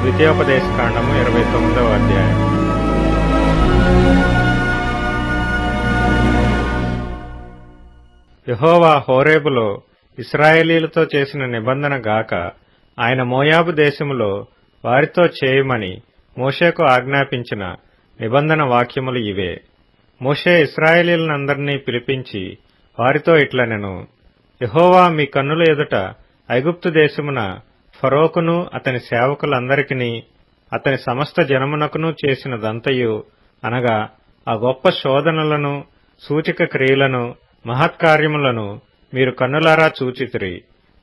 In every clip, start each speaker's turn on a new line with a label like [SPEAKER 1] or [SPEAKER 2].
[SPEAKER 1] ద్వితీయోపదేశకాండము 29వ అధ్యాయం. యెహోవా హోరేబులో ఇశ్రాయేలీయులతో చేసిన నిబంధన గాక ఆయన మోయాబు దేశములో వారితో చేయమని మోషేకు ఆజ్ఞాపించిన నిబంధన వాక్యములు ఇవే. మోషే ఇశ్రాయేలీయులందరినీ పిలిపించి వారితో ఇట్లనెను, యెహోవా మీ కన్నుల ఎదుట ఐగుప్తు దేశమున ఫరోకును అతని సేవకులందరికిని అతని సమస్త జనమునకును చేసినదంతయు అనగా ఆ గొప్ప శోధనలను సూచక క్రియలను మహత్కార్యములను మీరు కన్నులారా చూచితిరి.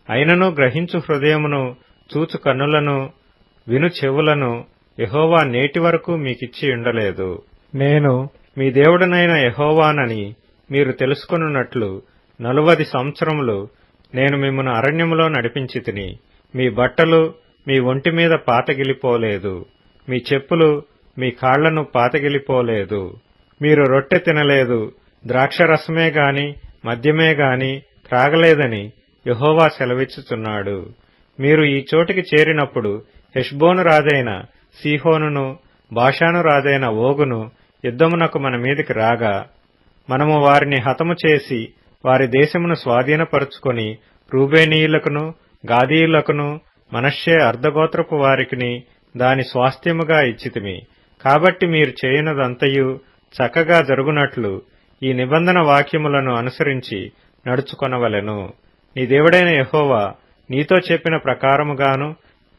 [SPEAKER 1] అయినను గ్రహించు హృదయమును చూచు కన్నులను విను చెవులను యెహోవా నేటి వరకు మీకిచ్చి ఉండలేదు. నేను మీ దేవుడనైన యెహోవానని మీరు తెలుసుకొనున్నట్లు 40 సంవత్సరములు నేను మిమ్మును అరణ్యములో నడిపించితిని. మీ బట్టలు మీ ఒంటి మీద పాతగిలిపోలేదు, మీ చెప్పులు మీ కాళ్లను పాతగిలిపోలేదు. మీరు రొట్టె తినలేదు, ద్రాక్షరసమే గాని మద్యమే గాని త్రాగలేదని యెహోవా సెలవిచ్చుచున్నాడు. మీరు ఈ చోటికి చేరినప్పుడు హెష్బోను రాజైన సీహోనును బాషాను రాజైన ఓగును యుద్ధమునకు మన మీదికి రాగా మనము వారిని హతము చేసి వారి దేశమును స్వాధీనపరుచుకొని రూబేనీయులకును గాదీయులకును మనష్షే అర్ధగోత్రపు వారికిని దాని స్వాస్థ్యముగా ఇచ్చితిమి. కాబట్టి మీరు చేయనదంతయు చక్కగా జరుగునట్లు ఈ నిబంధన వాక్యములను అనుసరించి నడుచుకొనవలెను. నీ దేవుడైన యెహోవా నీతో చెప్పిన ప్రకారముగాను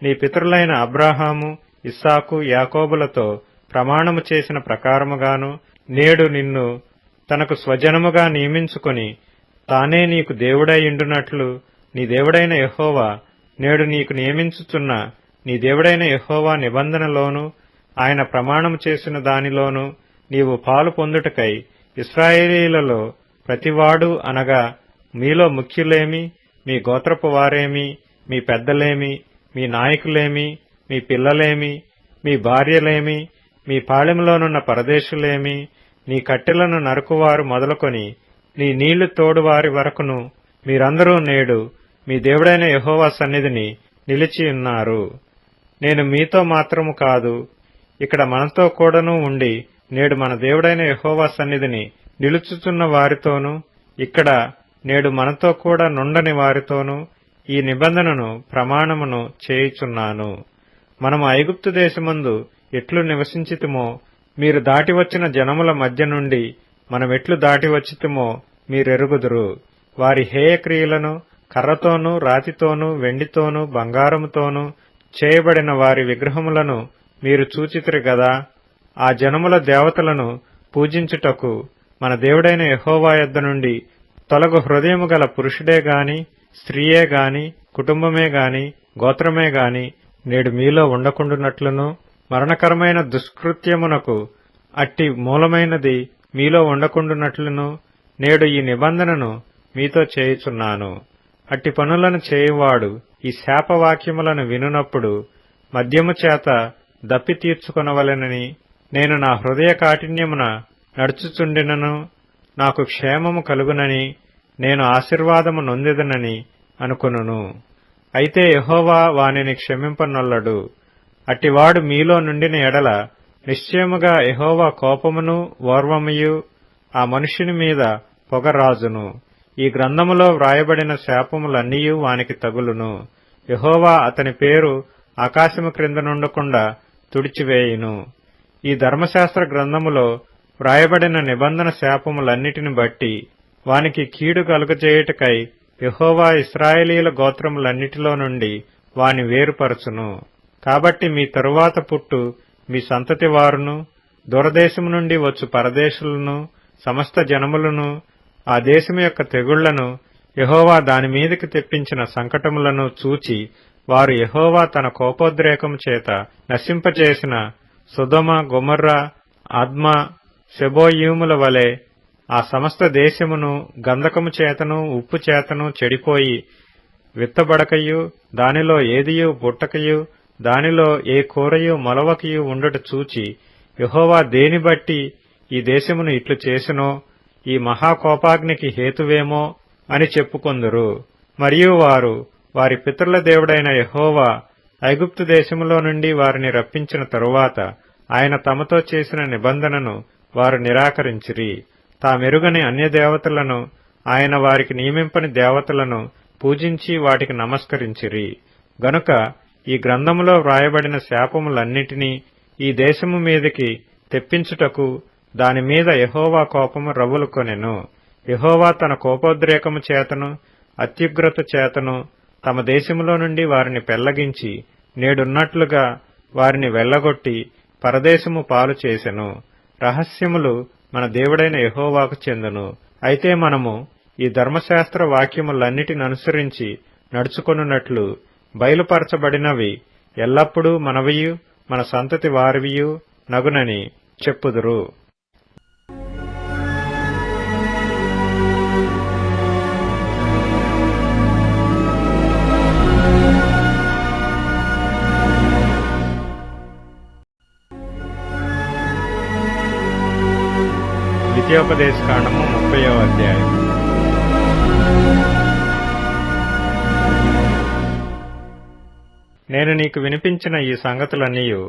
[SPEAKER 1] నీ పితరులైన అబ్రాహాము ఇస్సాకు యాకోబులతో ప్రమాణము చేసిన ప్రకారముగాను నేడు నిన్ను తనకు స్వజనముగా నియమించుకొని తానే నీకు దేవుడైయుండునట్లు నీ దేవుడైన యెహోవా నేడు నీకు నియమించుచున్న నీ దేవుడైన యెహోవా నిబంధనలోను ఆయన ప్రమాణము చేసిన దానిలోను నీవు పాలు పొందుటకై ఇశ్రాయేలీయులలో ప్రతివాడు అనగా మీలో ముఖ్యులేమి, మీ గోత్రపు వారేమి, మీ పెద్దలేమి, మీ నాయకులేమి, మీ పిల్లలేమి, మీ భార్యలేమి, మీ పాళెంలోనున్న పరదేశులేమి, నీ కట్టెలను నరుకువారు మొదలుకొని నీ నీళ్లు తోడువారి వరకును మీరందరూ నేడు మీ దేవుడైన యెహోవా సన్నిధిని నిలిచియున్నారు. నేను మీతో మాత్రము కాదు, ఇక్కడ మనతో కూడాను ఉండి నేడు మన దేవుడైన యెహోవా సన్నిధిని నిలుచుచున్న వారితోనూ ఇక్కడ నేడు మనతో కూడా నుండని వారితోనూ ఈ నిబంధనను ప్రమాణమును చేయుచున్నాను. మనము ఐగుప్తు దేశమందు ఎట్లు నివసించితిమో మీరు దాటివచ్చిన జనముల మధ్య నుండి మనమెట్లు దాటివచ్చితిమో మీరెరుగుదురు. వారి హేయక్రియలను కర్రతోనూ రాతితోనూ వెండితోనూ బంగారముతోనూ చేయబడిన వారి విగ్రహములను మీరు చూచితిరి గదా. ఆ జనముల దేవతలను పూజించుటకు మన దేవుడైన యెహోవా యొద్ద నుండి తొలగు హృదయము గల పురుషుడే గాని స్త్రీయే గాని కుటుంబమే గాని గోత్రమే గాని నేడు మీలో ఉండకుండునట్లును మరణకరమైన దుష్కృత్యమునకు అట్టి మూలమైనది మీలో ఉండకుండునట్లును నేడు ఈ నిబంధనను మీతో చేయుచున్నాను. అట్టి పనులను చేయువాడు ఈ శాపవాక్యములను వినునప్పుడు మద్యము చేత దప్పి తీర్చుకొనవలెనని నేను నా హృదయ కాఠిన్యమున నడుచుచుండినను నాకు క్షేమము కలుగునని నేను ఆశీర్వాదము నొందెదనని అనుకొనును. అయితే యెహోవా వానిని క్షమింపనొల్లడు. అట్టివాడు మీలో నుండిన ఎడల నిశ్చయముగా యెహోవా కోపమును ఓర్వముయు ఆ మనుష్యుని మీద పొగరాజును. ఈ గ్రంథములో వ్రాయబడిన శాపములన్నీయూ వానికి తగులును. యెహోవా అతని పేరు ఆకాశము క్రింద నుండకుండా తుడిచివేయును. ఈ ధర్మశాస్త్ర గ్రంథములో వ్రాయబడిన నిబంధన శాపములన్నిటిని బట్టి వానికి కీడు కలుగజేయుటకై యెహోవా ఇశ్రాయేలీయుల గోత్రములన్నిటిలో నుండి వాని వేరుపరచును. కాబట్టి మీ తరువాత పుట్టు మీ సంతతి వారును దూరదేశము నుండి వచ్చు పరదేశులను సమస్త జనములను ఆ దేశము యొక్క తెగుళ్లను యెహోవా దాని మీదకి తెప్పించిన సంకటములను చూచి వారు యెహోవా తన కోపోద్రేకము చేత నశింపజేసిన సొదొమ గొమొర్రా అద్మా సెబోయీముల వలె ఆ సమస్త దేశమును గంధకము చేతను ఉప్పు చేతను చెడిపోయి విత్తబడకయు దానిలో ఏదియు పుట్టకయు దానిలో ఏ కూరయు మొలవకయు ఉండుట చూచి యెహోవా దేని బట్టి ఈ దేశమును ఇట్లు చేసెనో ఈ మహాకోపాగ్నికి హేతువేమో అని చెప్పుకొందురు. మరియు వారు వారి పితరుల దేవుడైన యెహోవా ఐగుప్తు దేశములో నుండి వారిని రప్పించిన తరువాత ఆయన తమతో చేసిన నిబంధనను వారు నిరాకరించిరి. తామెరుగని అన్యదేవతలను, ఆయన వారికి నియమింపని దేవతలను పూజించి వాటికి నమస్కరించిరి. గనుక ఈ గ్రంథములో వ్రాయబడిన శాపములన్నిటినీ ఈ దేశము మీదికి తెప్పించుటకు దానిమీద యెహోవా కోపము రగులుకొనెను. యెహోవా తన కోపోద్రేకము చేతను అత్యుగ్రత చేతను తమ దేశములో నుండి వారిని పెళ్లగించి నేడున్నట్లుగా వారిని వెళ్లగొట్టి పరదేశము పాలు చేసెను. రహస్యములు మన దేవుడైన యెహోవాకు చెందును. అయితే మనము ఈ ధర్మశాస్త్ర వాక్యములన్నిటిని అనుసరించి నడుచుకొనున్నట్లు బయలుపరచబడినవి ఎల్లప్పుడూ మనవియు మన సంతతి వారివియు నగునని చెప్పుదురు. ద్వితీయోపదేశకాండము 30వ అధ్యాయం. నేను నీకు వినిపించిన ఈ సంగతులన్నీయు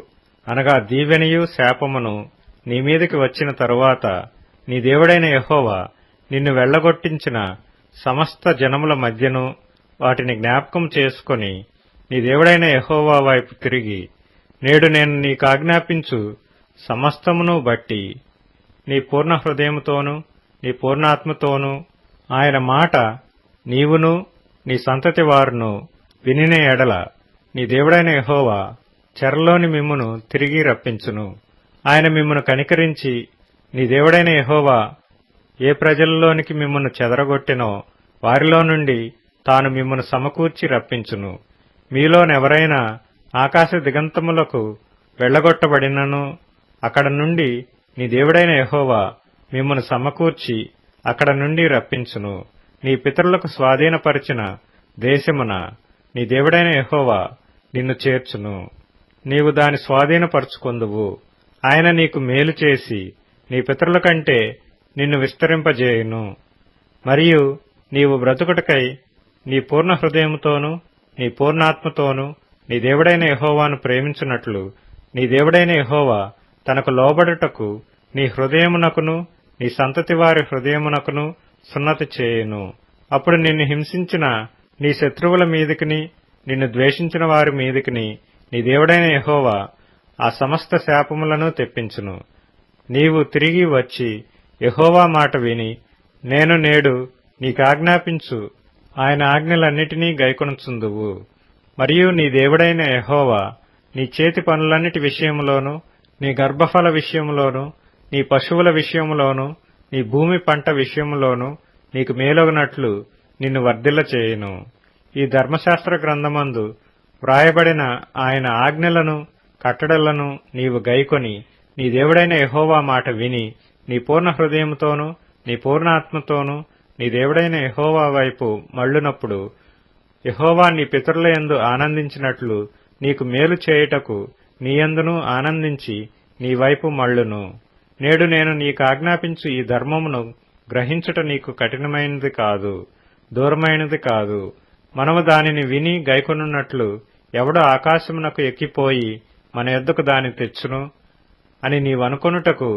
[SPEAKER 1] అనగా దీవెనయు శాపమును నీ మీదికి వచ్చిన తరువాత నీ దేవుడైన యెహోవా నిన్ను వెళ్లగొట్టించిన సమస్త జనముల మధ్యను వాటిని జ్ఞాపకం చేసుకొని నీ దేవుడైన యెహోవా వైపు తిరిగి నేడు నేను నీకాజ్ఞాపించు సమస్తమును బట్టి నీ పూర్ణ హృదయముతోనూ నీ పూర్ణాత్మతోనూ ఆయన మాట నీవును నీ సంతతి వారును వినిన ఎడల నీ దేవుడైన యెహోవా చెరలోని మిమ్మును తిరిగి రప్పించును. ఆయన మిమ్మును కనికరించి నీ దేవుడైన యెహోవా ఏ ప్రజలలోనికి మిమ్మును చెదరగొట్టెనో వారిలో నుండి తాను మిమ్మును సమకూర్చి రప్పించును. మీలోనెవరైనా ఆకాశ దిగంతములకు వెళ్లగొట్టబడినను అక్కడ నుండి నీ దేవుడైన యెహోవా మిమ్మును సమకూర్చి అక్కడ నుండి రప్పించును. నీ పితరులకు స్వాధీనపరిచిన దేశమున నీ దేవుడైన యెహోవా నిన్ను చేర్చును. నీవు దాని స్వాధీనపరుచుకొందువు. ఆయన నీకు మేలు చేసి నీ పితరుల కంటే నిన్ను విస్తరింపజేయును. మరియు నీవు బ్రతుకుటకై నీ పూర్ణ హృదయముతోనూ నీ పూర్ణాత్మతోనూ నీ దేవుడైన యెహోవాను ప్రేమించున్నట్లు నీ దేవుడైన యెహోవా తనకు లోబడుటకు నీ హృదయమునకును నీ సంతతి వారి హృదయమునకును సున్నతి చేయును. అప్పుడు నిన్ను హింసించిన నీ శత్రువుల మీదికిని నిన్ను ద్వేషించిన వారి మీదికిని నీ దేవుడైన యెహోవా ఆ సమస్త శాపములను తెప్పించును. నీవు తిరిగి వచ్చి యెహోవా మాట విని నేను నేడు నీకాజ్ఞాపించు ఆయన ఆజ్ఞలన్నిటినీ గైకొనుచుందువు. మరియు నీ దేవుడైన యెహోవా నీ చేతి పనులన్నిటి విషయములోను నీ గర్భఫల విషయములోను నీ పశువుల విషయములోను నీ భూమి పంట విషయములోను నీకు మేలొగనట్లు నిన్ను వర్ధిల్ల చేయును. ఈ ధర్మశాస్త్ర గ్రంథమందు వ్రాయబడిన ఆయన ఆజ్ఞలను కట్టడలను నీవు గైకొని నీ దేవుడైన యెహోవా మాట విని నీ పూర్ణ హృదయముతోనూ నీ పూర్ణాత్మతోనూ నీ దేవుడైన యెహోవా వైపు మళ్ళునప్పుడు యెహోవా నీ పితరుల యందు ఆనందించినట్లు నీకు మేలు చేయుటకు నీయందును ఆనందించి నీ వైపు మళ్ళును. నేడు నేను నీకాజ్ఞాపించు ఈ ధర్మమును గ్రహించుట నీకు కఠినమైనది కాదు, దూరమైనది కాదు. మనము దానిని విని గైకొనున్నట్లు ఎవడు ఆకాశమునకు ఎక్కిపోయి మన యొద్దకు దాని తెచ్చును అని నీవనుకొనుటకు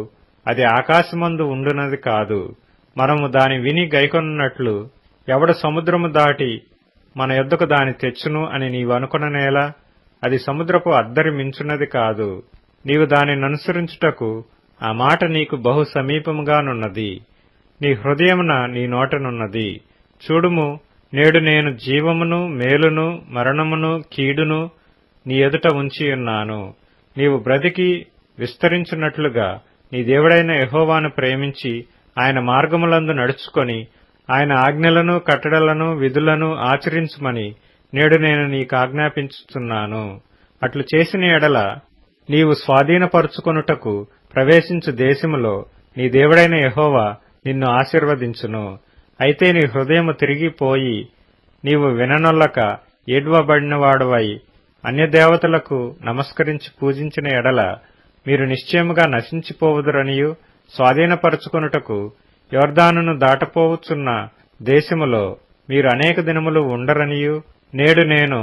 [SPEAKER 1] అది ఆకాశమందు ఉండునది కాదు. మనము దాని విని గైకొనున్నట్లు ఎవడు సముద్రము దాటి మన యొద్దకు దాని తెచ్చును అని నీవనుకొననేలా అది సముద్రపు అద్దరి మించున్నది కాదు. నీవు దానిననుసరించుటకు ఆ మాట నీకు బహు సమీపముగానున్నది, నీ హృదయమున నీ నోటనున్నది. చూడుము, నేడు నేను జీవమును మేలును మరణమును కీడును నీ ఎదుట ఉంచియున్నాను. నీవు బ్రతికి విస్తరించున్నట్లుగా నీ దేవుడైన యెహోవాను ప్రేమించి ఆయన మార్గములందు నడుచుకొని ఆయన ఆజ్ఞలను కట్టడలను విధులను ఆచరించుమని నేడు నేను నీకాజ్ఞాపించుచున్నాను. అట్లు చేసిన ఎడల నీవు స్వాధీనపరుచుకొనుటకు ప్రవేశించు దేశములో నీ దేవుడైన యెహోవా నిన్ను ఆశీర్వదించును. అయితే నీ హృదయము తిరిగిపోయి నీవు విననొల్లక ఏడ్వబడినవాడవై అన్యదేవతలకు నమస్కరించి పూజించిన ఎడల మీరు నిశ్చయముగా నశించిపోవుదురనియు స్వాధీనపరుచుకొనుటకు యొర్దానును దాటపోవచ్చున్న దేశములో మీరు అనేక దినములు ఉండరనియు నేడు నేను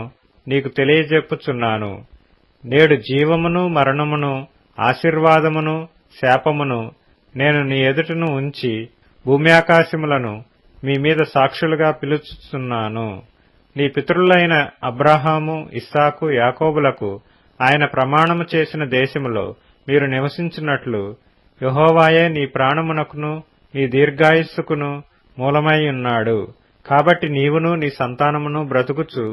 [SPEAKER 1] నీకు తెలియజెప్పుచున్నాను. నేడు జీవమును మరణమును, ఆశీర్వాదమును శాపమును నేను నీ ఎదుటను ఉంచి భూమ్యాకాశములను మీ మీద సాక్షులుగా పిలుచుచున్నాను. నీ పితరులైన అబ్రాహాము, ఇస్సాకు, యాకోబులకు ఆయన ప్రమాణము చేసిన దేశములో మీరు నివసించినట్లు యెహోవాయే నీ ప్రాణమునకును నీ దీర్ఘాయుస్సుకును మూలమై ఉన్నాడు. కాబట్టి నీవును నీ సంతానమును బ్రతుకుచు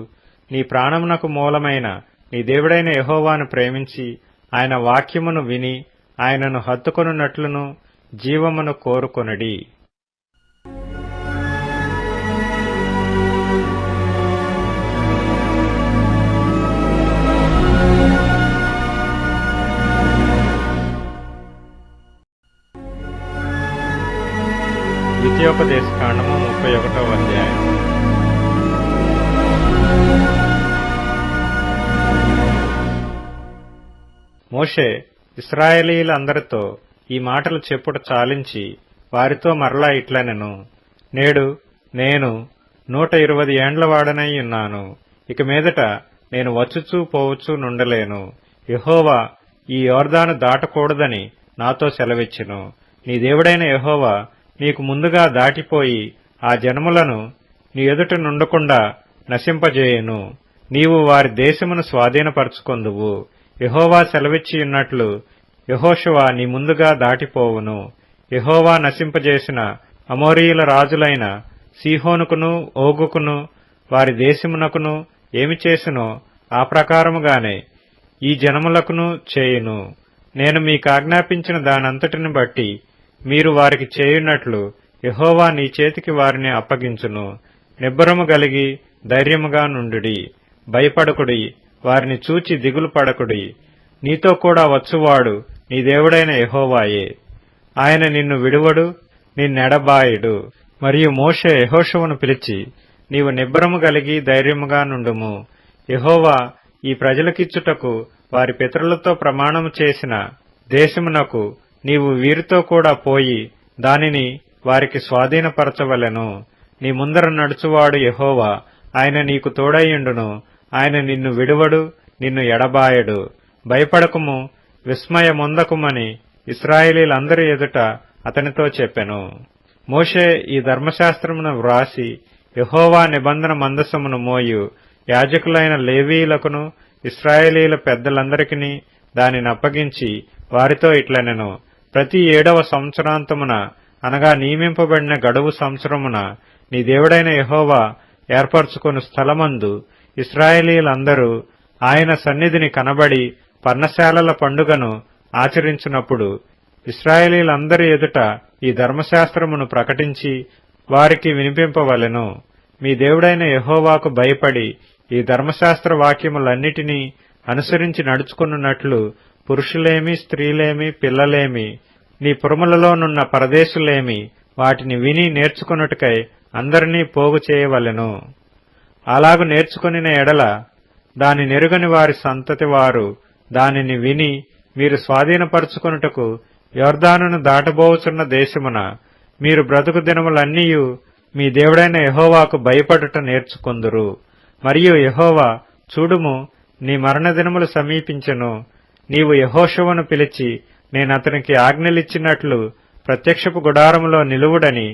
[SPEAKER 1] నీ ప్రాణమునకు మూలమైన నీ దేవుడైన యెహోవాను ప్రేమించి ఆయన వాక్యమును విని ఆయనను హత్తుకొనున్నట్లును జీవమును కోరుకొనుడి. ద్వితీయోపదేశకాండము 31వ అధ్యాయం. మోషే ఇశ్రాయేలీయులందరితో ఈ మాటలు చెప్పుట చాలించి వారితో మరలా ఇట్లనెను. నేడు నేను 120 ఏండ్ల వాడనై ఉన్నాను. ఇక మీదట నేను వచ్చుచూ పోవచ్చు నుండలేను. యెహోవా ఈ యోర్దాను దాటకూడదని నాతో సెలవిచ్చెను. నీ దేవుడైన యెహోవా నీకు ముందుగా దాటిపోయి ఆ జనములను నీ ఎదుట నుండకుండా నశింపజేయును. నీవు వారి దేశమును స్వాధీనపరచుకొందువు. యెహోవా సెలవిచ్చియున్నట్లు యెహోషువ నీ ముందుగా దాటిపోవును. యెహోవా నశింపజేసిన అమోరీయుల రాజులైన సీహోనుకును ఓగుకును వారి దేశమునకును ఏమి చేసినో ఆ ప్రకారముగానే ఈ జనములకును చేయును. నేను మీకాజ్ఞాపించిన దానంతటిని బట్టి మీరు వారికి చేయునట్లు యెహోవా నీ చేతికి వారిని అప్పగించును. నిబ్బరము గలిగి ధైర్యముగా నుండుడి. భయపడకుడి, వారిని చూచి దిగులు పడకుడి. నీతో కూడా వచ్చువాడు నీ దేవుడైన యెహోవాయే. ఆయన నిన్ను విడువడు, నిన్నెడబాయుడు. మరియు మోషే యెహోషువను పిలిచి, నీవు నిబ్బరము గలిగి ధైర్యముగా నుండుము. యెహోవా ఈ ప్రజలకిచ్చుటకు వారి పితరులతో ప్రమాణము చేసిన దేశమునకు నీవు వీరితో కూడా పోయి దానిని వారికి స్వాధీనపరచవలెను. నీ ముందర నడుచువాడు యెహోవా, ఆయన నీకు తోడైయుండును. ఆయన నిన్ను విడువడు, నిన్ను ఎడబాయడు. భయపడకుము, విస్మయమొందకుమని ఇశ్రాయేలీయులందరి ఎదుట అతనితో చెప్పెను. మోషే ఈ ధర్మశాస్త్రమును వ్రాసి యెహోవా నిబంధన మందసమును మోయు యాజకులైన లేవీయులకును ఇశ్రాయేలీయుల పెద్దలందరికీ దానిని అప్పగించి వారితో ఇట్లనెను. ప్రతి 7వ సంవత్సరాంతమున అనగా నియమింపబడిన గడువు సంవత్సరమున నీ దేవుడైన యెహోవా ఏర్పరచుకొను స్థలమందు ఇశ్రాయేలీయులందరూ ఆయన సన్నిధిని కనబడి పర్ణశాలల పండుగను ఆచరించినప్పుడు ఇశ్రాయేలీయులందరి ఎదుట ఈ ధర్మశాస్త్రమును ప్రకటించి వారికి వినిపింపవలెను. మీ దేవుడైన యెహోవాకు భయపడి ఈ ధర్మశాస్త్ర వాక్యములన్నిటినీ అనుసరించి నడుచుకున్నట్లు పురుషులేమి, స్త్రీలేమి, పిల్లలేమి, నీ పురములలోనున్న పరదేశులేమి వాటిని విని నేర్చుకొనుటకై అందరినీ పోగు చేయవలెను. అలాగు నేర్చుకొనిన ఎడల దాని నెరుగని వారి సంతతి వారు దానిని విని మీరు స్వాధీనపరచుకొనుటకు యొర్దానును దాటబోచున్న దేశమున మీరు బ్రతుకు దినములన్నీయు మీ దేవుడైన యెహోవాకు భయపడుట నేర్చుకొందురు. మరియు యెహోవా, చూడుము, నీ మరణ దినములు సమీపించెను. నీవు యెహోషువను పిలిచి నేనతనికి ఆజ్ఞలిచ్చినట్లు ప్రత్యక్షపు గుడారములో నిలువుడని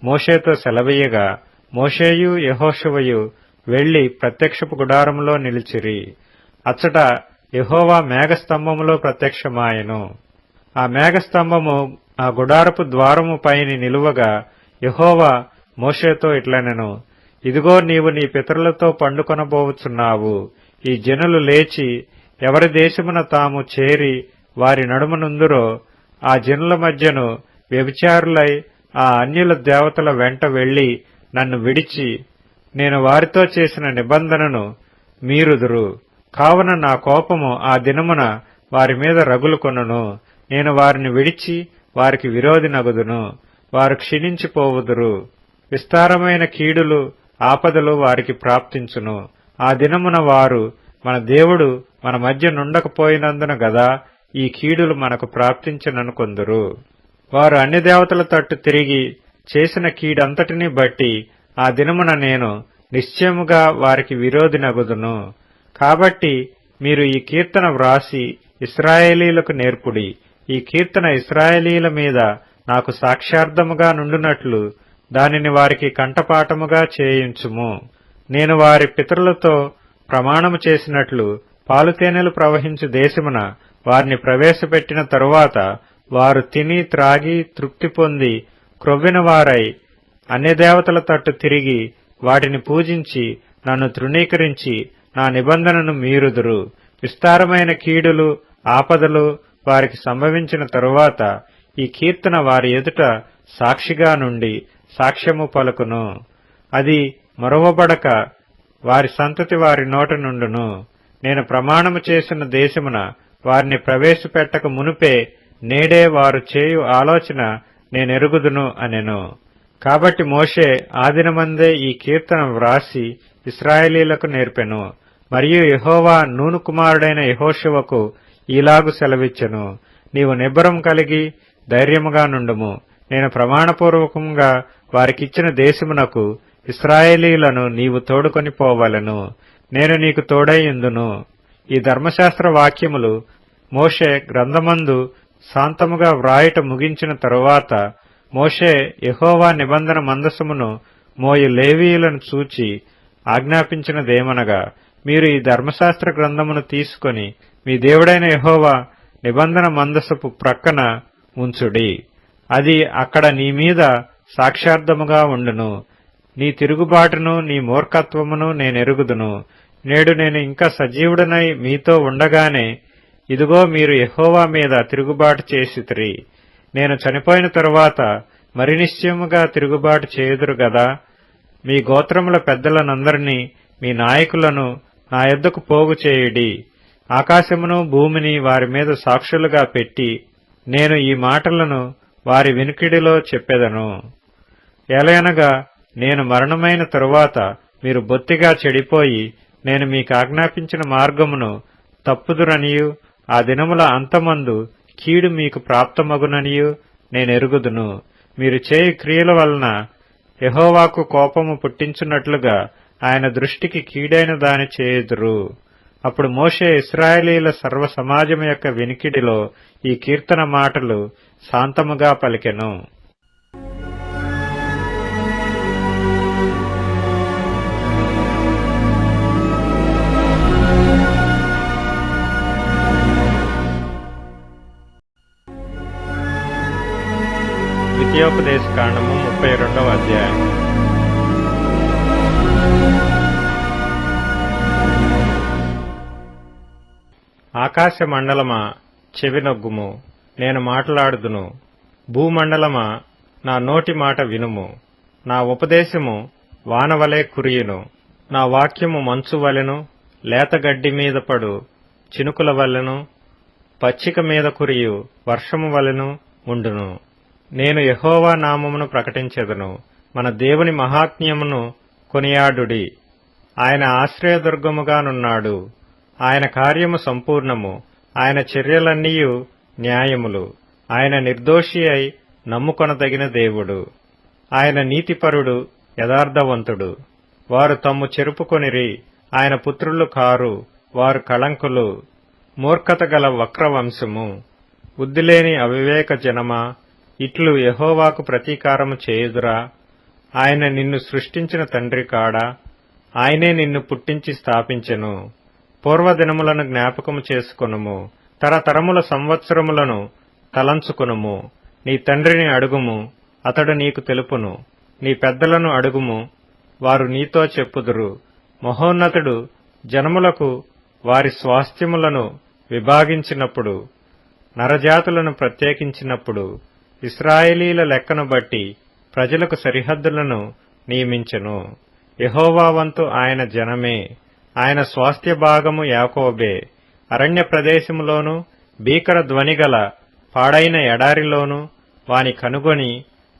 [SPEAKER 1] మోషేతో సెలవీయగా మోషేయు యెహోషువయు వెళ్లి ప్రత్యక్షపు గుడారములో నిలిచిరి. అచ్చట యెహోవా మేఘస్తంభములో ప్రత్యక్షమాయెను. ఆ మేఘస్తంభము ఆ గుడారపు ద్వారము పైని నిలువగా యెహోవా మోషేతో ఇట్లనెను. ఇదిగో, నీవు నీ పితరులతో పండుకొనబోవుచున్నావు. ఈ జనులు లేచి ఎవరి దేశమున తాము చేరి వారి నడుమనుందురో ఆ జనుల మధ్యను వ్యభిచారులై ఆ అన్యుల దేవతల వెంట వెళ్లి నన్ను విడిచి నేను వారితో చేసిన నిబంధనను మీరుదురు. కావున నా కోపము ఆ దినమున వారి మీద రగులుకొనును. నేను వారిని విడిచి వారికి విరోధినగుదును. వారు క్షీణించిపోవుదురు. విస్తారమైన కీడులు, ఆపదలు వారికి ప్రాప్తించును. ఆ దినమున వారు, మన దేవుడు మన మధ్య నుండకపోయినందున గదా ఈ కీడులు మనకు ప్రాప్తించననుకొందురు. వారు అన్య దేవతల తట్టు తిరిగి చేసిన కీడంతటినీ బట్టి ఆ దినమున నేను నిశ్చయముగా వారికి విరోధినగుదును. కాబట్టి మీరు ఈ కీర్తన వ్రాసి ఇశ్రాయేలీయులకు నేర్పుడి. ఈ కీర్తన ఇశ్రాయేలీయుల మీద నాకు సాక్ష్యార్థముగా నుండునట్లు దానిని వారికి కంఠపాఠముగా చేయించుము. నేను వారి పితరులతో ప్రమాణము చేసినట్లు పాలుతేనెలు ప్రవహించు దేశమున వారిని ప్రవేశపెట్టిన తరువాత వారు తిని త్రాగి తృప్తి పొంది క్రొవ్విన వారై అన్యదేవతల తట్టు తిరిగి వాటిని పూజించి నన్ను తృణీకరించి నా నిబంధనను మీరుదురు. విస్తారమైన కీడులు ఆపదలు వారికి సంభవించిన తరువాత ఈ కీర్తన వారి ఎదుట సాక్షిగా నుండి సాక్ష్యము పలుకును. అది మరువబడక వారి సంతతి వారి నోట నుండును. నేను ప్రమాణము చేసిన దేశమున వారిని ప్రవేశపెట్టక మునుపే నేడే వారు చేయు ఆలోచన నేనెరుగుదును అనెను. కాబట్టి మోషే ఆదినమందే ఈ కీర్తన వ్రాసి ఇశ్రాయేలీయులకు నేర్పెను. మరియు యెహోవా నూను కుమారుడైన యెహోషువకు ఈలాగు సెలవిచ్చెను, నీవు నిబ్బరం కలిగి ధైర్యముగా నుండుము. నేను ప్రమాణపూర్వకంగా వారికిచ్చిన దేశమునకు ఇశ్రాయేలీయులను నీవు తోడుకొని పోవలెను. నేను నీకు తోడైయుందును. ఈ ధర్మశాస్త్ర వాక్యములు మోషే గ్రంథమందు శాంతముగా వ్రాయుట ముగించిన తరువాత మోషే యెహోవా నిబంధన మందసమును మోయు లేవీయులను చూచి ఆజ్ఞాపించినదేమనగా, మీరు ఈ ధర్మశాస్త్ర గ్రంథమును తీసుకొని మీ దేవుడైన యెహోవా నిబంధన మందసపు ప్రక్కన ఉంచుడి. అది అక్కడ నీ మీద సాక్ష్యార్థముగా ఉండును. నీ తిరుగుబాటును నీ మూర్ఖత్వమును నేనెరుగుదును. నేడు నేను ఇంకా సజీవుడనై మీతో ఉండగానే ఇదిగో మీరు యెహోవా మీద తిరుగుబాటు చేసితిరి. నేను చనిపోయిన తరువాత మరి నిశ్చయముగా తిరుగుబాటు చేయుదురు గదా. మీ గోత్రముల పెద్దలనందరినీ మీ నాయకులను నా యొద్దకు పోగు చేయుడి. ఆకాశమును భూమిని వారి మీద సాక్షులుగా పెట్టి నేను ఈ మాటలను వారి వినికిడిలో చెప్పెదను. ఎలయనగా నేను మరణమైన తరువాత మీరు బొత్తిగా చెడిపోయి నేను మీకు ఆజ్ఞాపించిన మార్గమును తప్పుదురనియు ఆ దినముల అంతమందు కీడు మీకు ప్రాప్తమగుననియు నేనెరుగుదును. మీరు చేయు క్రియల వలన యెహోవాకు కోపము పుట్టించున్నట్లుగా ఆయన దృష్టికి కీడైన దాని చేయుదురు. అప్పుడు మోషే ఇశ్రాయేలీయుల సర్వ సమాజము యొక్క వినికిడిలో ఈ కీర్తన మాటలు శాంతముగా పలికెను. ద్వితీయోపదేశ కాండము 32వ అధ్యాయం. ఆకాశ మండలమా చెవినొగ్గుము, నేను మాట్లాడుదును. భూమండలమా నా నోటి మాట వినుము. నా ఉపదేశము వానవలే కురియును. నా వాక్యము మంచు వలెను, లేతగడ్డి మీద పడు చినుకుల వలెను, పచ్చిక మీద కురియు వర్షము వలెను ఉండును. నేను యెహోవా నామమును ప్రకటించెదను. మన దేవుని మహాత్మ్యమును కొనియాడుడి. ఆయన ఆశ్రయదుర్గముగానున్నాడు. ఆయన కార్యము సంపూర్ణము. ఆయన చర్యలన్నీయు న్యాయములు. ఆయన నిర్దోషి అయి నమ్ముకొనదగిన దేవుడు. ఆయన నీతిపరుడు, యథార్థవంతుడు. వారు తమ్ము చెరుపుకొనిరి. ఆయన పుత్రులు కారు, వారు కళంకులు. మూర్ఖత గల వక్రవంశము, బుద్ధిలేని అవివేక జనమా, ఇట్లు యెహోవాకు ప్రతీకారము చేయుదురా? ఆయన నిన్ను సృష్టించిన తండ్రి కాడా? ఆయనే నిన్ను పుట్టించి స్థాపించెను. పూర్వదినములను జ్ఞాపకము చేసుకొనుము. తరతరముల సంవత్సరములను తలంచుకొనుము. నీ తండ్రిని అడుగుము, అతడు నీకు తెలుపును. నీ పెద్దలను అడుగుము, వారు నీతో చెప్పుదురు. మహోన్నతుడు జనములకు వారి స్వాస్థ్యములను విభాగించినప్పుడు, నరజాతులను ప్రత్యేకించినప్పుడు, ఇశ్రాయేలీల లెక్కను బట్టి ప్రజలకు సరిహద్దులను నియమించెను. యెహోవా వంతు ఆయన జనమే, ఆయన స్వాస్థ్య భాగము యాకోబే. అరణ్య ప్రదేశములోను భీకర ధ్వనిగల పాడైన ఎడారిలోను వాని కనుగొని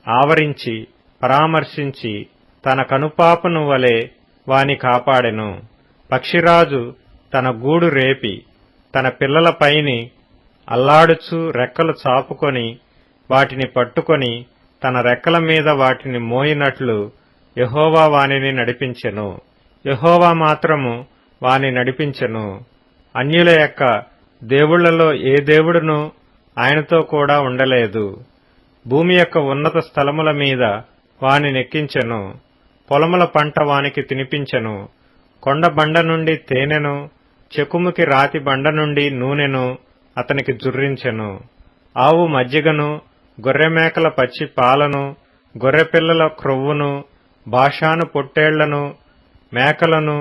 [SPEAKER 1] ఆవరించి పరామర్శించి తన కనుపాపను వలె వాని కాపాడెను. పక్షిరాజు తన గూడు రేపి తన పిల్లలపైని అల్లాడుచు రెక్కలు చాపుకొని వాటిని పట్టుకొని తన రెక్కల మీద వాటిని మోయినట్లు యెహోవా వానిని నడిపించెను. యెహోవా మాత్రము వాని నడిపించెను. అన్యుల యొక్క దేవుళ్లలో ఏ దేవుడును ఆయనతో కూడా ఉండలేదు. భూమి యొక్క ఉన్నత స్థలముల మీద వాని నెక్కించెను. పొలముల పంట వానికి తినిపించెను. కొండ బండ నుండి తేనెను, చెకుముకి రాతి బండ నుండి నూనెను అతనికి జుర్రించెను. ఆవు మజ్జిగను, గొర్రెమేకల పచ్చి పాలను, గొర్రెపిల్లల క్రొవ్వును, బాషాను పొట్టేళ్లను, మేకలను,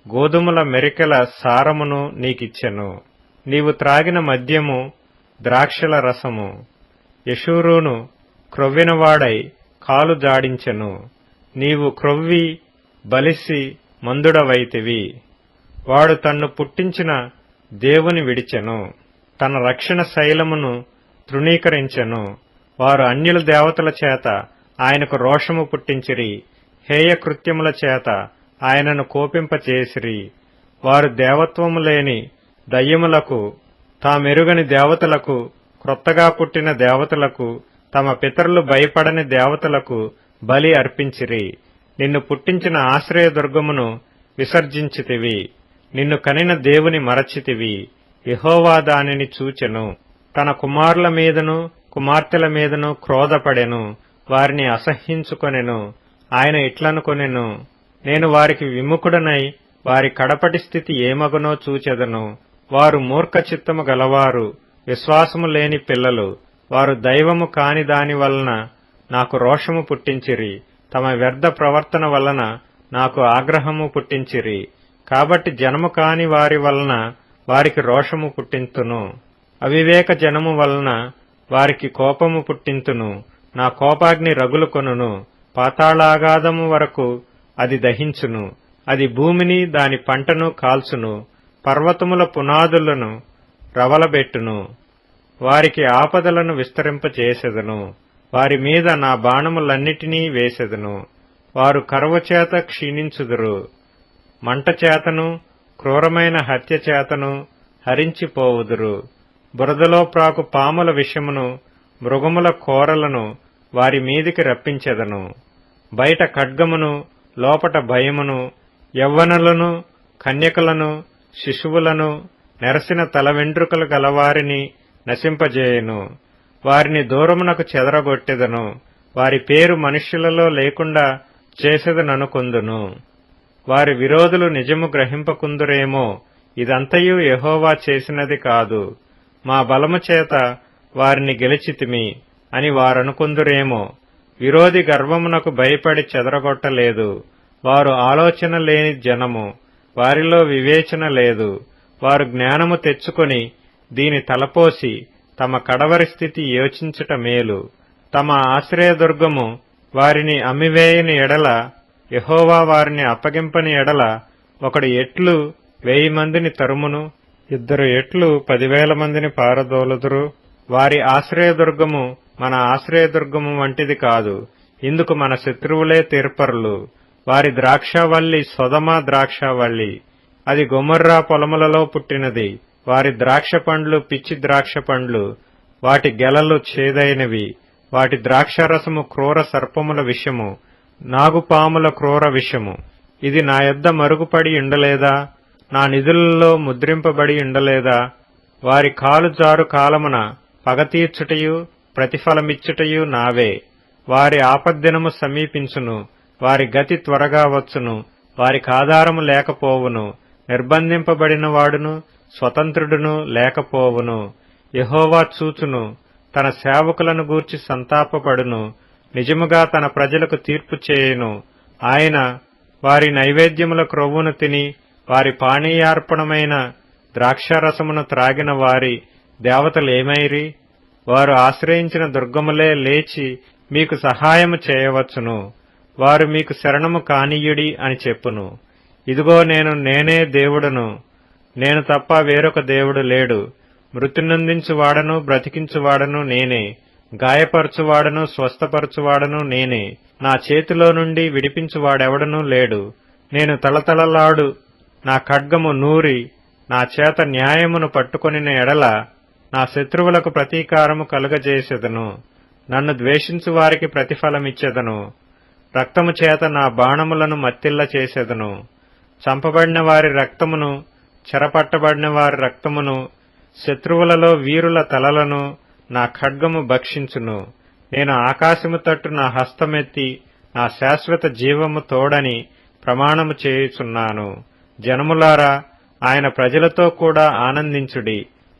[SPEAKER 1] గోధుమల మెరికెల సారమును నీకిచ్చెను. నీవు త్రాగిన మద్యము ద్రాక్షల రసము. యెషూరూను క్రొవ్వినవాడై కాలు జాడించెను. నీవు క్రొవ్వి బలిసి మందుడవైతివి. వాడు తన్ను పుట్టించిన దేవుని విడిచెను. తన రక్షణ శైలమును తృణీకరించెను. వారు అన్యుల దేవతల చేత ఆయనకు రోషము పుట్టించిరి. హేయ కృత్యముల చేత ఆయనను కోపింపచేసిరి. వారు దేవత్వము లేని దయ్యములకు, తామెరుగని దేవతలకు, క్రొత్తగా పుట్టిన దేవతలకు, తమ పితరులు భయపడని దేవతలకు బలి అర్పించిరి. నిన్ను పుట్టించిన ఆశ్రయదుర్గమును విసర్జించితివి. నిన్ను కనిన దేవుని మరచితివి. యెహోవా దానిని చూచెను. తన కుమారుల మీదను కుమార్తెల మీదను క్రోధపడెను. వారిని అసహ్యించుకొనెను. ఆయన ఇట్లనుకొనెను, నేను వారికి విముఖుడనై వారి కడపటి స్థితి ఏమగునో చూచెదను. వారు మూర్ఖ చిత్తము గలవారు, విశ్వాసము లేని పిల్లలు. వారు దైవము కాని దాని వలన నాకు రోషము పుట్టించిరి. తమ వ్యర్థ ప్రవర్తన వలన నాకు ఆగ్రహము పుట్టించిరి. కాబట్టి జనము కాని వారి వలన వారికి రోషము పుట్టింతును. అవివేక జనము వలన వారికి కోపము పుట్టింతును. నా కోపాగ్ని రగులుకొనును. పాతాళాగాధము వరకు అది దహించును. అది భూమిని దాని పంటను కాల్చును. పర్వతముల పునాదులను రవలబెట్టును. వారికి ఆపదలను విస్తరింపచేసెదను. వారి మీద నా బాణములన్నిటినీ వేసెదను. వారు కరువు చేత క్షీణించుదురు. మంట చేతను క్రూరమైన హత్య చేతను హరించిపోవుదురు. బురదలో ప్రాకు పాముల విషమును, మృగముల కోరలను వారి మీదికి రప్పించెదను. బయట ఖడ్గమును, లోపట భయమును, యవ్వనులను, కన్యకలను, శిశువులను, నెరసిన తల వెంట్రుకలు గలవారిని నశింపజేయును. వారిని దూరమునకు చెదరగొట్టెదను. వారి పేరు మనుష్యులలో లేకుండా చేసెదననుకొందును. వారి విరోధులు నిజము గ్రహింపకుందురేమో, ఇదంతయు యెహోవా చేసినది కాదు, మా బలము చేత వారిని గెలిచితిమి అని వారనుకొందురేమో. విరోధి గర్వమునకు భయపడి చెదరగొట్టలేదు. వారు ఆలోచన లేని జనము, వారిలో వివేచన లేదు. వారు జ్ఞానము తెచ్చుకొని దీని తలపోసి తమ కడవరి స్థితి యోచించుట మేలు. తమ ఆశ్రయదుర్గము వారిని అమ్మివేయని ఎడల, యెహోవా వారిని అప్పగింపని ఎడల, ఒకడు ఎట్లు 1000 మందిని తరుమును, 2 ఎట్లు 10,000 మందిని పారదోలుదురు. వారి ఆశ్రయదుర్గము మన ఆశ్రయదుర్గము వంటిది కాదు. ఇందుకు మన శత్రువులే తీర్పరులు. వారి ద్రాక్షావల్లి సొదమ ద్రాక్షావల్లి, అది గొమొర్రా పొలములలో పుట్టినది. వారి ద్రాక్ష పండ్లు పిచ్చి ద్రాక్ష పండ్లు, వాటి గెలలు చేదైనవి. వాటి ద్రాక్షరసము క్రూర సర్పముల విషము, నాగుపాముల క్రూర విషము. ఇది నా యొద్ద మరుగుపడి ఉండలేదా? నా నిధులలో ముద్రింపబడి ఉండలేదా? వారి కాలు జారు కాలమున పగతీర్చుటయు ప్రతిఫలమిచ్చుటయు నావే. వారి ఆపద్దినము సమీపించును. వారి గతి త్వరగా వచ్చును. వారికి ఆధారము లేకపోవును. నిర్బంధింపబడిన వాడును స్వతంత్రుడును లేకపోవును. యెహోవా చూచును, తన సేవకులను గూర్చి సంతాపపడును. నిజముగా తన ప్రజలకు తీర్పు చేయును. ఆయన వారి నైవేద్యముల క్రొవ్వును తిని, వారి పానీయార్పణమైన ద్రాక్షారసమును త్రాగిన వారి దేవతలేమైరి? వారు ఆశ్రయించిన దుర్గములే లేచి మీకు సహాయము చేయవచ్చును. వారు మీకు శరణము కానీయుడి అని చెప్పును. ఇదిగో నేనే దేవుడను, నేను తప్ప వేరొక దేవుడు లేడు. మృత్యునందించువాడను బ్రతికించువాడను నేనే. గాయపరచువాడను స్వస్థపరచువాడను నేనే. నా చేతిలో నుండి విడిపించువాడెవడనూ లేడు. నేను తలతలలాడు నా ఖడ్గము నూరి నా చేత న్యాయమును పట్టుకొనిన ఎడల నా శత్రువులకు ప్రతీకారము కలుగజేసెదను. నన్ను ద్వేషించు వారికి ప్రతిఫలమిచ్చెదను. రక్తము చేత నా బాణములను మత్తిల్ల చేసెదను. చంపబడిన వారి రక్తమును, చెరపట్టబడిన వారి రక్తమును, శత్రువులలో వీరుల తలలను నా ఖడ్గము భక్షించును. నేను ఆకాశము తట్టు నా హస్తమెత్తి నా శాశ్వత జీవము తోడని ప్రమాణము చేయుచున్నాను. జనములారా, ఆయన ప్రజలతో కూడా ఆనందించుడి.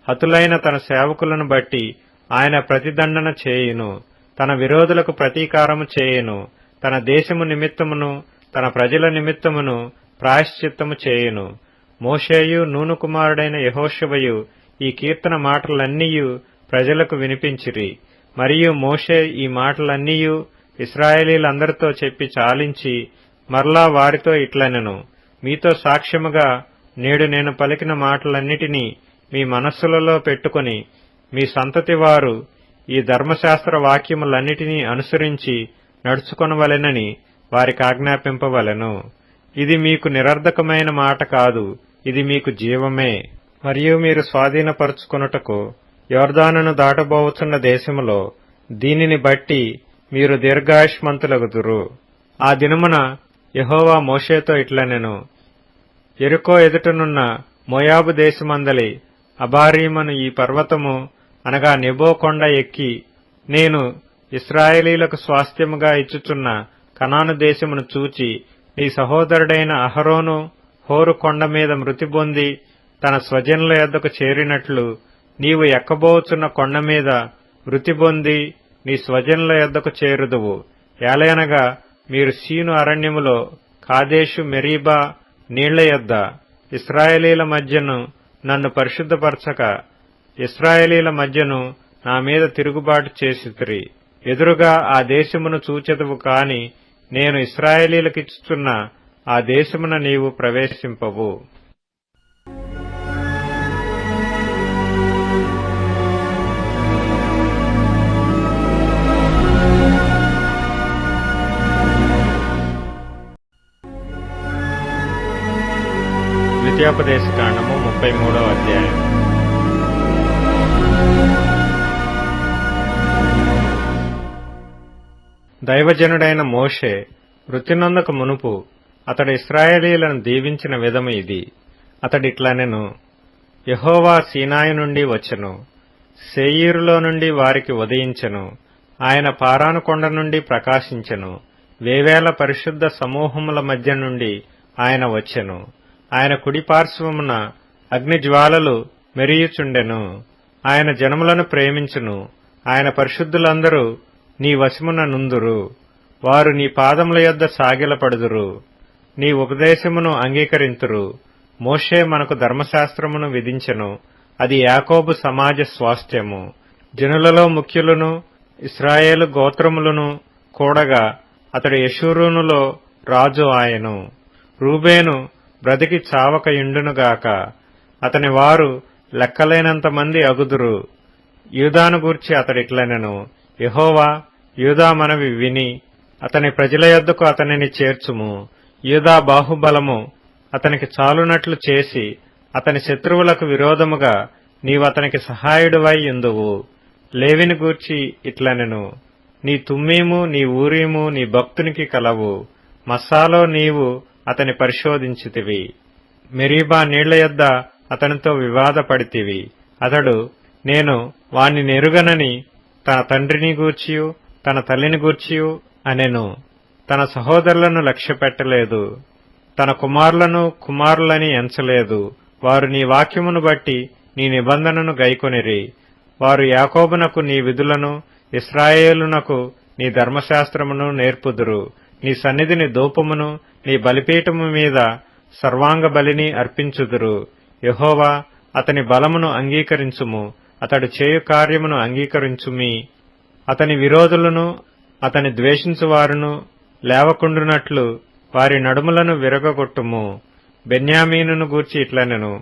[SPEAKER 1] హతులైన తన సేవకులను బట్టి ఆయన ప్రతిదండన చేయును. తన విరోధులకు ప్రతీకారము చేయును. తన దేశము నిమిత్తమును తన ప్రజల నిమిత్తమును ప్రాయశ్చిత్తము చేయును. మోషేయు నూను కుమారుడైన యెహోషువయు ఈ కీర్తన మాటలన్నీయు ప్రజలకు వినిపించిరి. మరియు మోషే ఈ మాటలన్నీయు ఇశ్రాయేలీలందరితో చెప్పి చాలించి మరలా వారితో ఇట్లనెను. మీతో సాక్ష్యముగా నేడు నేను పలికిన మాటలన్నిటినీ మీ మనస్సులలో పెట్టుకుని మీ సంతతి వారు ఈ ధర్మశాస్త్ర వాక్యములన్నిటినీ అనుసరించి నడుచుకొనవలెనని వారికి ఆజ్ఞాపింపవలెను. ఇది మీకు నిరర్ధకమైన మాట కాదు, ఇది మీకు జీవమే. మరియు మీరు స్వాధీనపరుచుకొనుటకు యొర్దానును దాటబోవుచున్న దేశములో దీనిని బట్టి మీరు దీర్ఘాయుష్మంతులగుదురు. ఆ దినమున యెహోవా మోషేతో ఇట్లనెను. యెరికో ఎదుటనున్న మోయాబు దేశమందలి అబారీమను ఈ పర్వతము అనగా నెబో కొండ ఎక్కి నేను ఇశ్రాయేలీలకు స్వాస్థ్యముగా ఇచ్చుచున్న కనాను దేశమును చూచి నీ సహోదరుడైన అహరోను హోరు కొండ మీద మృతి పొంది తన స్వజనుల యొద్దకు చేరినట్లు నీవు ఎక్కబోచున్న కొండ మీద మృతి పొంది నీ స్వజనుల యొద్దకు చేరుదువు. ఏలయనగా మీరు సీను అరణ్యములో కాదేషు మెరీబా నీళ్ల యొద్ద ఇశ్రాయేలీల మధ్యను నన్ను పరిశుద్ధపరచక ఇశ్రాయేలీల మధ్యను నా మీద తిరుగుబాటు చేసితిరి. ఎదురుగా ఆ దేశమును చూచెదవు కాని నేను ఇశ్రాయేలీలకిచ్చుచున్న ఆ దేశమున నీవు ప్రవేశింపవు. ద్వితీయోపదేశకాండము 33వ అధ్యాయం. దైవజనుడైన మోషే వృత్తినందక మునుపు అతడు ఇశ్రాయేలీలను దీవించిన విధము ఇది. అతడిట్లనెను. యెహోవా సీనాయి నుండి వచ్చెను, శేయీరులో నుండి వారికి ఉదయించెను. ఆయన పారాను కొండ నుండి ప్రకాశించెను. వేవేల పరిశుద్ధ సమూహముల మధ్య నుండి ఆయన వచ్చెను. ఆయన కుడిపార్శ్వమున అగ్నిజ్వాలలు మెరియుచుండెను. ఆయన జనములను ప్రేమించును. ఆయన పరిశుద్ధులందరూ నీ వశమున నుందురు. వారు నీ పాదముల యొద్ద సాగిలపడుదురు. నీ ఉపదేశమును అంగీకరింతురు. మోషే మనకు ధర్మశాస్త్రమును విధించెను. అది యాకోబు సమాజ స్వాస్థ్యము. జనులలో ముఖ్యులను ఇశ్రాయేలు గోత్రములను కూడగా అతడు యెషూరూనులో రాజు ఆయను. రూబేను బ్రతికి చావకయుండునుగాక. అతని వారు లెక్కలేనంత మంది అగుదురు. యూదాను గూర్చి అతడిట్లనెను. యెహోవా యూదా మనవి విని అతని ప్రజల యొద్దకు అతనిని చేర్చుము. యూదా బాహుబలము అతనికి చాలునట్లు చేసి అతని శత్రువులకు విరోధముగా నీవతనికి సహాయుడివై యుందువు. లేవిని గూర్చి ఇట్లనెను. నీ తుమ్మీము నీ ఊరీము నీ భక్తునికి కలవు. మస్సాలో నీవు అతని పరిశోధించితివి. మెరీబా నీళ్ల యొద్ద అతనితో వివాదపడితివి. అతడు నేను వాణ్ణి నెరుగనని తన తండ్రిని గూర్చియు తన తల్లిని గూర్చియు అనెను. తన సహోదరులను లక్ష్యపెట్టలేదు. తన కుమారులను కుమారులని ఎంచలేదు. వారు నీ వాక్యమును బట్టి నీ నిబంధనను గైకొనిరి. వారు యాకోబునకు నీ విధులను ఇశ్రాయేలునకు నీ ధర్మశాస్త్రమును నేర్పుదురు. నీ సన్నిధిని ధూపమును నీ బలిపీఠము మీద సర్వాంగ బలిని అర్పించుదురు. యెహోవా అతని బలమును అంగీకరించుము. అతడు చేయు కార్యమును అంగీకరించుమి. అతని విరోధులను అతని ద్వేషించువారును లేవకుండునట్లు వారి నడుములను విరగగొట్టుము. బెన్యామీనును గూర్చి ఇట్లనెను.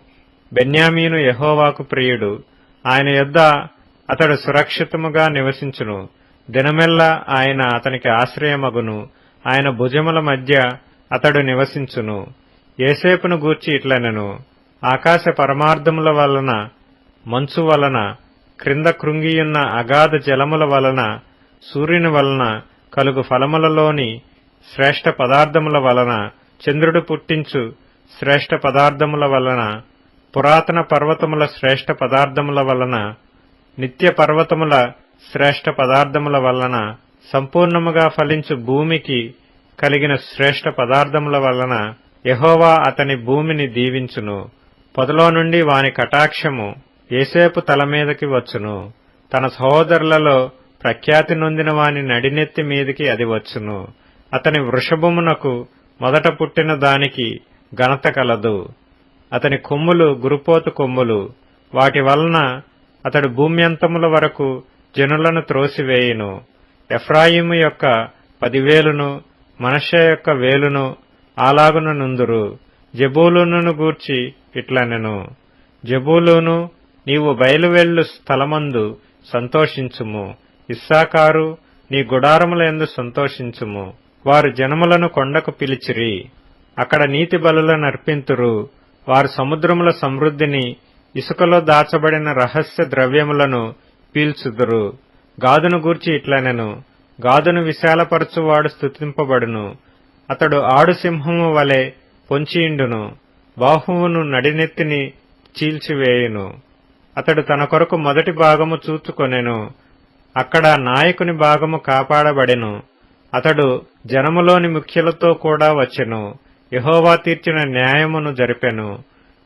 [SPEAKER 1] బెన్యామీను యెహోవాకు ప్రియుడు. ఆయన యొద్ద అతడు సురక్షితముగా నివసించును. దినమెల్లా ఆయన అతనికి ఆశ్రయమగును. ఆయన భుజముల మధ్య అతడు నివసించును. యోసేపును గూర్చి ఇట్లనెను. ఆకాశ పరమార్థముల వలన మంచు వలన క్రింద కృంగియున్న అగాధ జలముల వలన సూర్యుని వలన కలుగు ఫలములలోని శ్రేష్ఠ పదార్థముల వలన చంద్రుడు పుట్టించు శ్రేష్ఠ పదార్థముల వలన, పురాతన పర్వతముల శ్రేష్ఠ పదార్థముల వలన, నిత్య పర్వతముల శ్రేష్ఠ పదార్థముల వలన, సంపూర్ణముగా ఫలించు భూమికి కలిగిన శ్రేష్ఠ పదార్థముల వలన యెహోవా అతని భూమిని దీవించును. పొదలో నుండి వాని కటాక్షము యోసేపు తల మీదకి వచ్చును. తన సహోదరులలో ప్రఖ్యాతి నొందిన వాని నడినెత్తి మీదికి అది వచ్చును. అతని వృషభమునకు మొదట పుట్టిన దానికి ఘనత కలదు. అతని కొమ్ములు గురుపోతు కొమ్ములు, వాటి వలన అతడు భూమ్యంతముల వరకు జనులను త్రోసివేయును. ఎఫ్రాయిము యొక్క 10,000ను, మనష్షే యొక్క 1,000ను అలాగున నుందురు. జెబూలూనును గూర్చి ఇట్లనెను, జెబూలూను, నీవు బయలువెళ్ళు స్థలమందు సంతోషించుము. ఇస్సాకారు, నీ గుడారములందు సంతోషించుము. వారు జనములను కొండకు పిలిచిరి, అక్కడ నీతి బలులను అర్పింతురు. వారు సముద్రముల సమృద్ధిని, ఇసుకలో దాచబడిన రహస్య ద్రవ్యములను పీల్చుదురు. గాదును గూర్చి ఇట్లనెను, గాదును విశాలపరచువాడు స్తుతింపబడును. అతడు ఆడు సింహము వలె పొంచియుండును, బాహువును నడినెత్తిని చీల్చివేయును. అతడు తన కొరకు మొదటి భాగము చూచుకొనెను, అక్కడ నాయకుని భాగము కాపాడబడెను. అతడు జనములోని ముఖ్యులతో కూడా వచ్చెను, యెహోవా తీర్చిన న్యాయమును జరిపెను.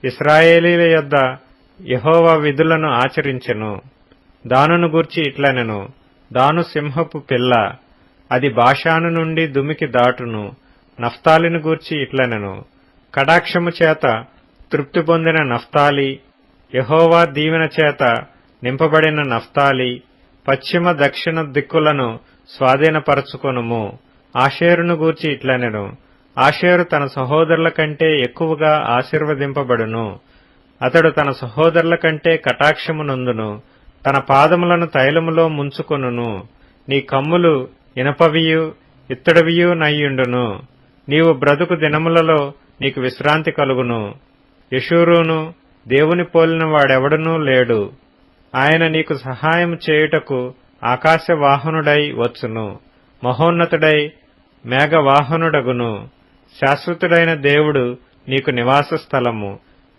[SPEAKER 1] ఇశ్రాయేలీల యొద్ద యెహోవా విధులను ఆచరించెను. దానును గూర్చి ఇట్లనెను, దాను సింహపు పిల్ల, అది బాషాను నుండి దుమికి దాటును. నఫ్తాలిని గూర్చి ఇట్లనెను, కటాక్షము చేత తృప్తి పొందిన నఫ్తాలి, యెహోవా దీవెన చేత నింపబడిన నఫ్తాలి, పశ్చిమ దక్షిణ దిక్కులను స్వాధీనపరచుకొనుము. ఆషేరును గూర్చి ఇట్లనెను, ఆషేరు తన సహోదరుల కంటే ఎక్కువగా ఆశీర్వదింపబడును. అతడు తన సహోదరుల కంటే కటాక్షము నొందును, తన పాదములను తైలములో ముంచుకొనును. నీ కమ్ములు ఇనపవియు ఇత్తడివియు నయ్యుండును. నీవు బ్రతుకు దినములలో నీకు విశ్రాంతి కలుగును. యెషూరును, దేవుని పోలిన వాడెవడనూ లేడు. ఆయన నీకు సహాయం చేయుటకు ఆకాశవాహనుడై వచ్చును. మహోన్నతుడై మేఘవాహనుడగును. శాశ్వతుడైన దేవుడు నీకు నివాస స్థలము.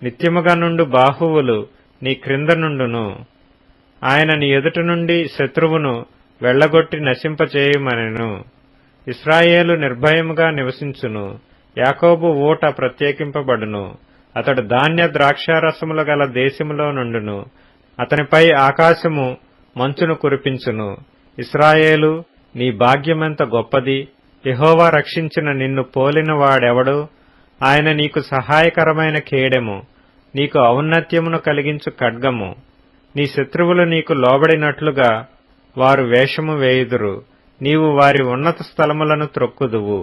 [SPEAKER 1] నిత్యముగా నుండు బాహువులు నీ క్రింద నుండును. ఆయన నీ ఎదుట నుండి శత్రువును వెళ్లగొట్టి నశింపచేయుమనెను. ఇశ్రాయేలు నిర్భయముగా నివసించును. యాకోబు ఊట ప్రత్యేకింపబడును. అతడు ధాన్య ద్రాక్షారసముల గల దేశములో నుండును. అతనిపై ఆకాశము మంచును కురిపించును. ఇశ్రాయేలు, నీ భాగ్యమెంత గొప్పది! యెహోవా రక్షించిన నిన్ను పోలిన వాడెవడు? ఆయన నీకు సహాయకరమైన కేడెము, నీకు ఔన్నత్యమును కలిగించు ఖడ్గము. నీ శత్రువులు నీకు లోబడినట్లుగా వారు వేషము వేయుదురు. నీవు వారి ఉన్నత స్థలములను త్రొక్కుదువు.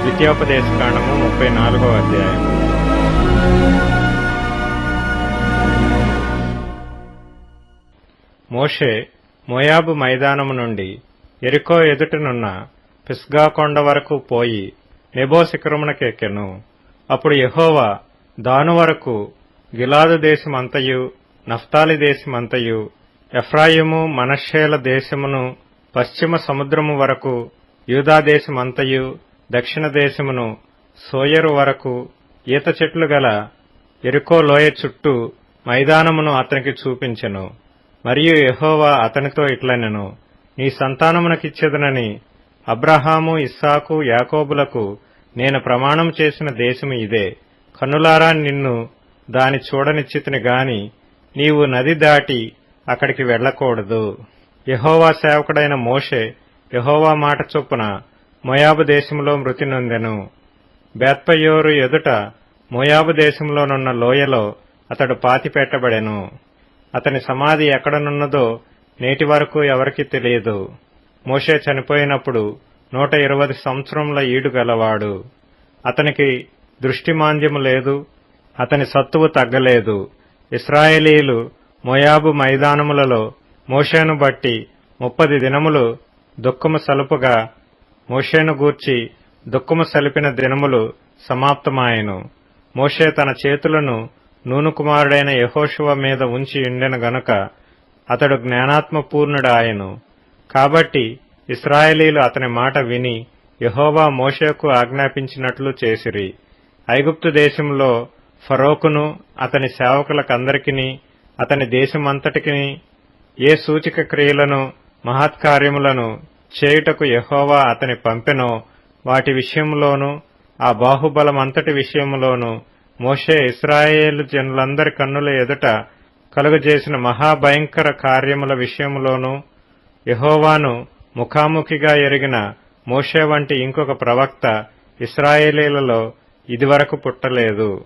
[SPEAKER 1] ద్వితీయోపదేశకాండము 34వ అధ్యాయం. మోషే మోయాబు మైదానము నుండి యెరికో ఎదుటనున్న పిస్గా కొండ వరకు పోయి నెబో శిఖరమునకెక్కెను. అప్పుడు యెహోవా దాను వరకు గిలాదు దేశమంతయు, నఫ్తాలి దేశమంతయు, ఎఫ్రాయిము మనష్షేల దేశమును, పశ్చిమ సముద్రము వరకు యూదా దేశమంతయు, దక్షిణ దేశమును, సోయరు వరకు ఈత చెట్లు గల యెరికో లోయ చుట్టూ మైదానమును అతనికి చూపించెను. మరియు యెహోవా అతనితో ఇట్లనెను, నీ సంతానమునకిచ్చెదనని అబ్రహాము, ఇస్సాకు, యాకోబులకు నేను ప్రమాణం చేసిన దేశము ఇదే. కన్నులారా నిన్ను దాని చూడనిచ్చితిని గాని నీవు నది దాటి అక్కడికి వెళ్లకూడదు. యెహోవా సేవకుడైన మోషే యెహోవా మాట చొప్పున మోయాబు దేశంలో మృతి నొందెను. బేత్పయోరు ఎదుట మోయాబు దేశంలోనున్న లోయలో అతడు పాతిపెట్టబడెను. అతని సమాధి ఎక్కడనున్నదో నేటి వరకు ఎవరికీ తెలియదు. మోషే చనిపోయినప్పుడు 120 సంవత్సరముల ఈడు గలవాడు. అతనికి దృష్టిమాంద్యము లేదు, అతని సత్తువు తగ్గలేదు. ఇశ్రాయేలీయులు మోయాబు మైదానములలో మోషేను బట్టి 30 దినములు దుఃఖము సలుపుగా, మోషేను గూర్చి దుఃఖము సలిపిన దినములు సమాప్తమాయెను. మోషే తన చేతులను నూను కుమారుడైన యెహోషువ మీద ఉంచి ఉండెను గనుక అతడు జ్ఞానాత్మపూర్ణుడాయెను. కాబట్టి ఇశ్రాయేలీయులు అతని మాట విని యెహోవా మోషేకు ఆజ్ఞాపించినట్లు చేసిరి. ఐగుప్తు దేశంలో ఫరోకును అతని సేవకులకందరికిని అతని దేశమంతటికిని ఏ సూచక క్రియలను మహత్కార్యములను చేయుటకు యెహోవా అతని పంపెనో వాటి విషయంలోనూ ఆ బాహుబలమంతటి విషయంలోనూ మోషే ఇశ్రాయేలు జనులందరి కన్నుల ఎదుట కలుగజేసిన మహాభయంకర కార్యముల విషయంలోనూ యెహోవాను ముఖాముఖిగా ఎరిగిన మోషే వంటి ఇంకొక ప్రవక్త ఇశ్రాయేలీయులలో ఇదివరకు పుట్టలేదు.